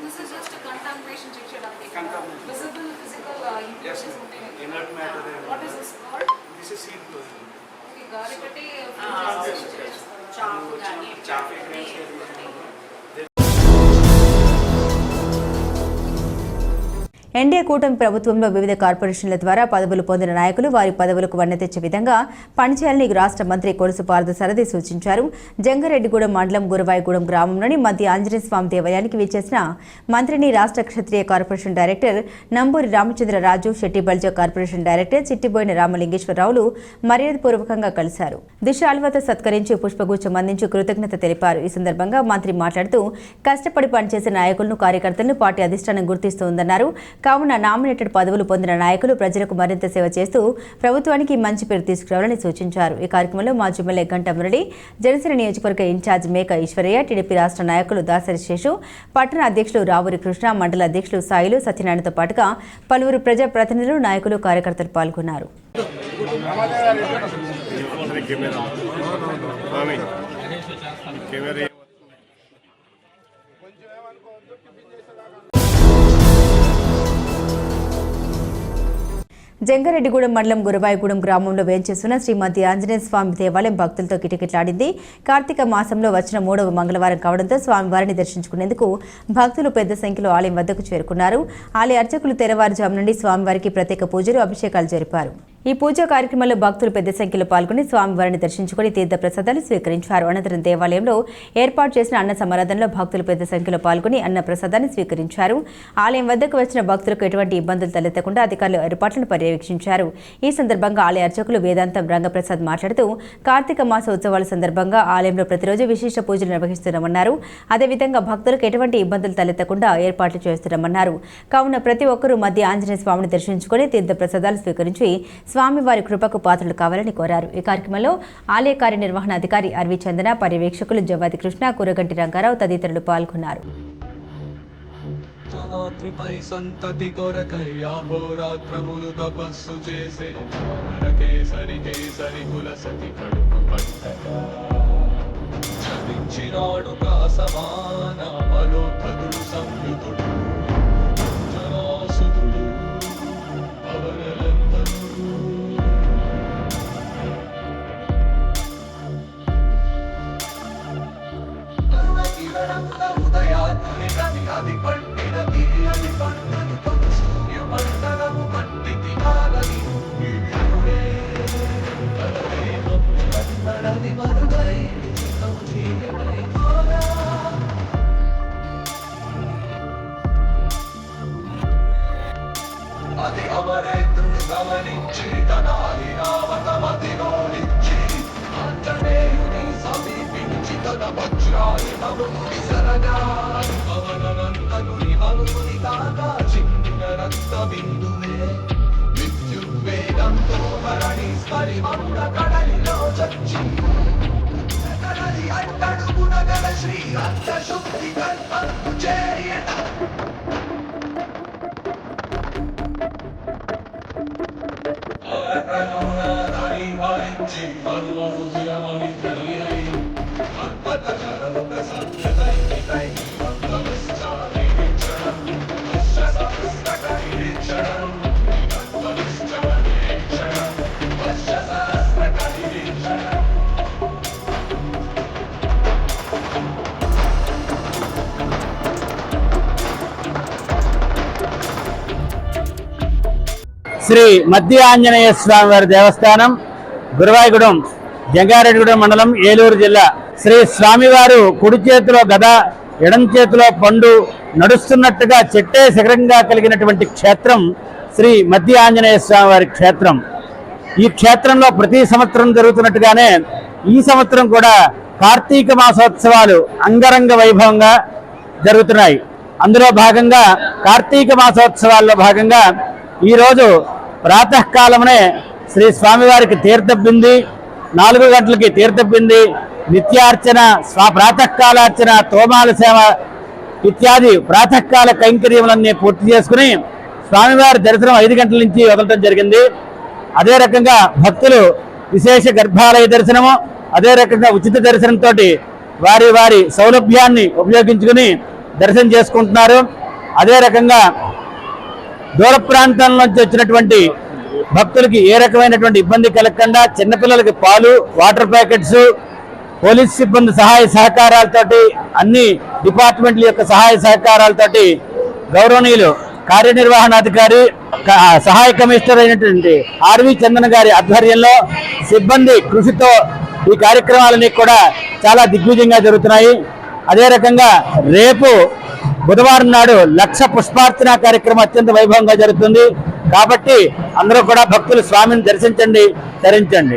This is just a contamination check visible physical impurities inert matter. What is this called? This is seed clothing. Okay, garikati NDA కూటమి ప్రభుత్వంలో వివిధ కార్పొరేషన్ల ద్వారా పదవులు పొందిన నాయకులు వారి పదవులకు వన్నె తెచ్చే విధంగా పనిచేయాలని రాష్ట్ర మంత్రి కొలుసు పార్థసారథి సూచించారు. జంగారెడ్డిగూడెం మండలం గురవాయిగూడెం గ్రామంలోని మధ్య ఆంజనేయ స్వామి దేవాలయానికి విచ్చేసిన మంత్రిని రాష్ట్ర Kshatriya corporation director Namburi Ramachandraraju, Setti Balija corporation director Chittiboina రామలింగేశ్వరరావులు మర్యాదపూర్వకంగా కలిశారు. దిశ అల్వత సత్కరించి పుష్పగుచ్చం అందించి కృతజ్ఞత తెలిపారు. ఈ సందర్భంగా మంత్రి మాట్లాడుతూ కష్టపడి పనిచేసే నాయకులను, కార్యకర్తలను పార్టీ అధిష్టానం గుర్తిస్తోందన్నారు. కావున నామినేటెడ్ పదవులు పొందిన నాయకులు ప్రజలకు మరింత సేవ చేస్తూ ప్రభుత్వానికి మంచి పేరు తీసుకురావాలని సూచించారు. ఈ కార్యక్రమంలో మాజీ ఎమ్మెల్యే గంటా మురళి, జనసేన నియోజకవర్గ ఇన్ఛార్జ్ మేక ఈశ్వరయ్య, టీడీపీ రాష్ట్ర నాయకులు దాసరి శేషు, పట్టణ అధ్యక్షులు రావూరి కృష్ణ, మండల అధ్యక్షులు సాయిలు, సత్యనారాయణతో పాటుగా పలువురు ప్రజాప్రతినిధులు, నాయకులు, కార్యకర్తలు పాల్గొన్నారు. జంగారెడ్డిగూడెం మండలం గురవాయిగూడెం గ్రామంలో వేంచేస్తున్న శ్రీమతి ఆంజనేయ స్వామి దేవాలయం భక్తులతో కిటకిటలాడింది. కార్తీక మాసంలో వచ్చిన 3వ మంగళవారం కావడంతో స్వామివారిని దర్శించుకునేందుకు భక్తులు పెద్ద సంఖ్యలో ఆలయం వద్దకు చేరుకున్నారు. ఆలయ అర్చకులు తెల్లవారుజాము నుండి స్వామివారికి ప్రత్యేక పూజలు, అభిషేకాలు జరిపారు. ఈ పూజా కార్యక్రమంలో భక్తులు పెద్ద సంఖ్యలో పాల్గొని స్వామివారిని దర్శించుకుని తీర్థ ప్రసాదాలు స్వీకరించారు. అనంతరం దేవాలయంలో ఏర్పాటు చేసిన అన్న సమారాధనలో భక్తులు పెద్ద సంఖ్యలో పాల్గొని అన్న ప్రసాదాన్ని స్వీకరించారు. ఆలయం వద్దకు వచ్చిన భక్తులకు ఎటువంటి ఇబ్బందులు తలెత్తకుండా అధికారులు ఏర్పాట్లను పర్యవేక్షించారు. ఈ సందర్భంగా ఆలయ అర్చకులు వేదాంతం రంగప్రసాద్ మాట్లాడుతూ కార్తీక మాస ఉత్సవాల సందర్భంగా ఆలయంలో ప్రతిరోజు విశేష పూజలు నిర్వహిస్తున్నామన్నారు. అదేవిధంగా భక్తులకు ఎటువంటి ఇబ్బందులు తలెత్తకుండా ఏర్పాట్లు చేస్తున్నామన్నారు. కావున ప్రతి ఒక్కరూ మధ్య ఆంజనేయ స్వామిని దర్శించుకుని తీర్థ ప్రసాదాలు స్వీకరించి స్వామివారి కృపకు పాత్రలు కావాలని కోరారు. ఈ కార్యక్రమంలో ఆలయ కార్యనిర్వహణ అధికారి అర్వి చందన, పర్యవేక్షకులు జవ్వాది కృష్ణ, కురగంటి రంగారావు తదితరులు పాల్గొన్నారు. శ్రీ మధ్య ఆంజనేయ స్వామి వారి దేవస్థానం, గురువాయిగూడెం, జంగారెడ్డిగూడెం మండలం, ఏలూరు జిల్లా. శ్రీ స్వామివారు కుడి చేతిలో గద, ఎడం చేతిలో పండు నడుస్తున్నట్టుగా చెట్టే శిఖరంగా కలిగినటువంటి క్షేత్రం శ్రీ మధ్య ఆంజనేయ స్వామి వారి క్షేత్రం. ఈ క్షేత్రంలో ప్రతి సంవత్సరం జరుగుతున్నట్టుగానే ఈ సంవత్సరం కూడా కార్తీక మాసోత్సవాలు అంగరంగ వైభవంగా జరుగుతున్నాయి. అందులో భాగంగా కార్తీక మాసోత్సవాల్లో భాగంగా ఈరోజు ప్రాతకాలమునే శ్రీ స్వామివారికి తీర్థబింది, 4 గంటలకి తీర్థబింది, నిత్యార్చన, ప్రాతకాలార్చన, తోమాల సేవ ఇత్యాది ప్రాతకాల కైంకర్యములన్నీ పూర్తి చేసుకుని స్వామివారి దర్శనం 5 గంటల నుంచి వదలటం జరిగింది. అదే రకంగా భక్తులు విశేష గర్భాలయ దర్శనము, అదే రకంగా ఉచిత దర్శనంతో వారి వారి సౌలభ్యాన్ని ఉపయోగించుకుని దర్శనం చేసుకుంటున్నారు. అదే రకంగా దూర ప్రాంతాల నుంచి వచ్చినటువంటి భక్తులకి ఏ రకమైనటువంటి ఇబ్బంది కలగకుండా చిన్నపిల్లలకి పాలు, వాటర్ ప్యాకెట్స్, పోలీస్ సిబ్బంది సహాయ సహకారాలతోటి, అన్ని డిపార్ట్మెంట్ల యొక్క సహాయ సహకారాలతోటి గౌరవనీయులు కార్యనిర్వహణాధికారి సహాయ కమిషనర్ అయినటువంటి ఆర్వి చందన్ గారి ఆధ్వర్యంలో సిబ్బంది కృషితో ఈ కార్యక్రమాలన్నీ కూడా చాలా దిగ్విజయంగా జరుగుతున్నాయి. అదే రకంగా రేపు బుధవారం నాడు 1,00,000 పుష్పార్చన కార్యక్రమం అత్యంత వైభవంగా జరుగుతుంది. కాబట్టి అందరూ కూడా భక్తులు స్వామిని దర్శించండి, ధరించండి.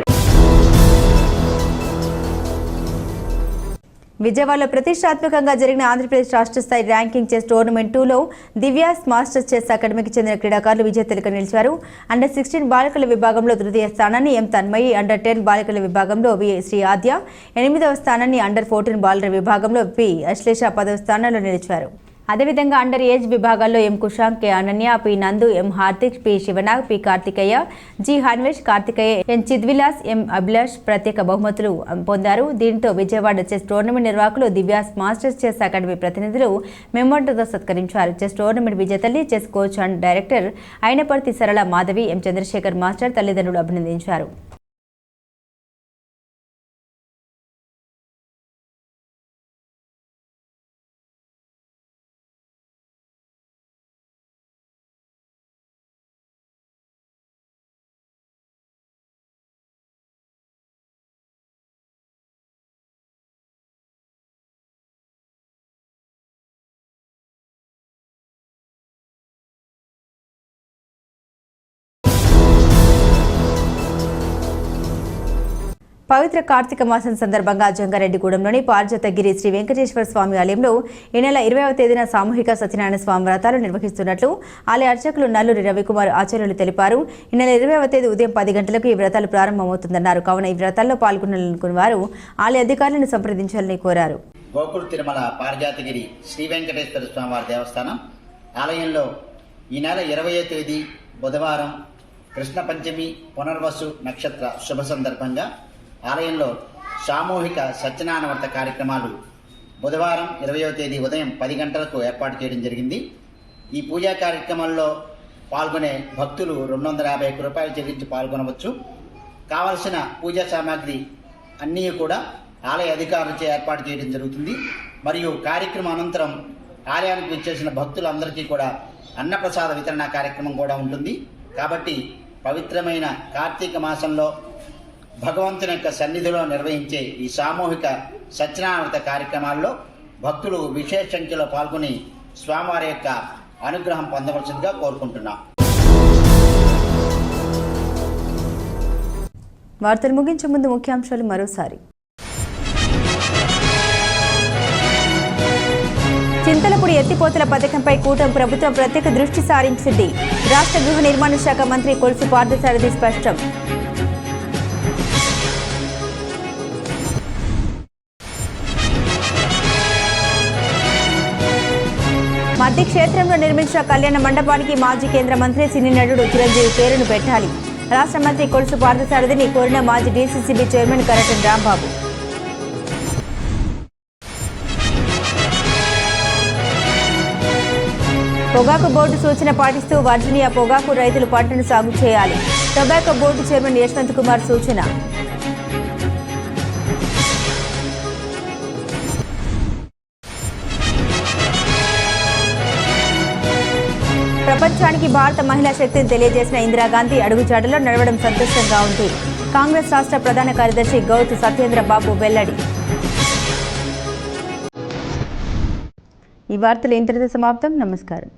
విజయవాడలో ప్రతిష్టాత్మకంగా జరిగిన ఆంధ్రప్రదేశ్ రాష్ట్ర స్థాయి ర్యాంకింగ్ చెస్ టోర్నమెంట్ 2లో దివ్యాస్ మాస్టర్స్ చెస్ అకాడమీకి చెందిన క్రీడాకారులు విజేతలుగా నిలిచారు. అండర్ 16 బాలికల విభాగంలో తృతీయ స్థానాన్ని ఎం తన్మయి, అండర్ 10 బాలికల విభాగంలో వి శ్రీ ఆద్య, 8వ స్థానాన్ని అండర్ 14 బాలుర విభాగంలో పి అశ్లేష 10వ స్థానంలో నిలిచారు. అదేవిధంగా అండర్ ఏజ్ విభాగాల్లో M Kushank, K Ananya, P Nandu, M Hardik, P Shivanag, P Karthikeya, G Hanvesh, Karthikeya, N Chidvilas, M Abhilash ప్రత్యేక బహుమతులు పొందారు. దీంతో విజయవాడ చెస్ టోర్నమెంట్ నిర్వాహకులు దివ్యాస్ మాస్టర్స్ చెస్ అకాడమీ ప్రతినిధులు మెమోంటోతో సత్కరించారు. చెస్ టోర్నమెంట్ విజేతల్ని chess coach and director Ayinaparthi Sarala Madhavi, M Chandrasekhar master తల్లిదండ్రులు అభినందించారు. పవిత్ర కార్తీక మాసం సందర్భంగా జంగారెడ్డిగూడెంలోని పార్జతగిరి శ్రీ వెంకటేశ్వర స్వామి ఆలయంలో ఈ నెల 20వ తేదీన సామూహిక సత్యనారాయణ స్వామి వ్రతాలు నిర్వహిస్తున్నట్లు ఆలయ అర్చకులు నల్లూరి రవికుమార్ ఆచార్యులు తెలిపారు. ఈ నెల 20వ తేదీ ఉదయం 10 గంటలకు ఈ వ్రతాలు ప్రారంభమవుతుందన్నారు. కావున ఈ వ్రతాల్లో పాల్గొనాలనుకున్న వారు ఆలయ అధికారులను సంప్రదించాలని కోరారు. గోకుల్ తిరుమల పార్జాతగిరి శ్రీ వెంకటేశ్వర స్వామి వారి దేవస్థానం ఆలయంలో ఈ నెల 20వ తేదీ బుధవారం కృష్ణ పంచమి పునర్వసు నక్షత్ర శుభ సందర్భంగా ఆలయంలో సామూహిక సత్యనారాయణ వ్రత కార్యక్రమాలు బుధవారం 20వ తేదీ ఉదయం 10 గంటలకు ఏర్పాటు చేయడం జరిగింది. ఈ పూజా కార్యక్రమాల్లో పాల్గొనే భక్తులు 251 రూపాయలు చెల్లించి పాల్గొనవచ్చు. కావలసిన పూజా సామాగ్రి అన్నీ కూడా ఆలయ అధికారులచే ఏర్పాటు చేయడం జరుగుతుంది. మరియు కార్యక్రమం అనంతరం ఆలయానికి విచ్చేసిన భక్తులందరికీ కూడా అన్నప్రసాద వితరణ కార్యక్రమం కూడా ఉంటుంది. కాబట్టి పవిత్రమైన కార్తీక మాసంలో భగవంతుని యొక్క సన్నిధిలో నిర్వహించే ఈ సామూహిక సత్యనారాయణ వ్రత కార్యక్రమాల్లో భక్తులు విశేష సంఖ్యలో పాల్గొని స్వామివారి యొక్క అనుగ్రహం పొందవలసిందిగా కోరుకుంటున్నాం. వార్తలు ముగించే ముందు ముఖ్యాంశాలు మరోసారి. చింతలపూడి ఎత్తిపోతల పథకంపై కూటమి ప్రభుత్వం ప్రత్యేక దృష్టి సారించింది. రాష్ట్ర గృహ నిర్మాణ శాఖ మంత్రి కొలుసు పార్థసారథి స్పష్టం. మధ్య క్షేత్రంలో నిర్మించిన కళ్యాణ మండపానికి మాజీ కేంద్ర మంత్రి సినీ నటుడు చిరంజీవి పేరును పెట్టాలి. రాష్ట్ర మంత్రి కొలుసు పార్థసారథిని కోరిన మాజీ డీసీసీబీ చైర్మన్ కరటన్ రాంబాబు. పొగాకు బోర్డు సూచన పాటిస్తూ వర్జీనియా పొగాకు రైతులు పంటను సాగు చేయాలి. Tobacco board chairman Yashwant Kumar సూచన. ప్రపంచ ప్రపంచానికి భారత మహిళా శక్తిని తెలియజేసిన ఇందిరాగాంధీ అడుగుజాడలో నడవడం సంతోషంగా ఉంది. కాంగ్రెస్ రాష్ట్ర ప్రధాన కార్యదర్శి గౌతు సత్యేంద్ర బాబు వెల్లడి. ఈ వార్తలు ఇంతటితో సమాప్తం. నమస్కారం.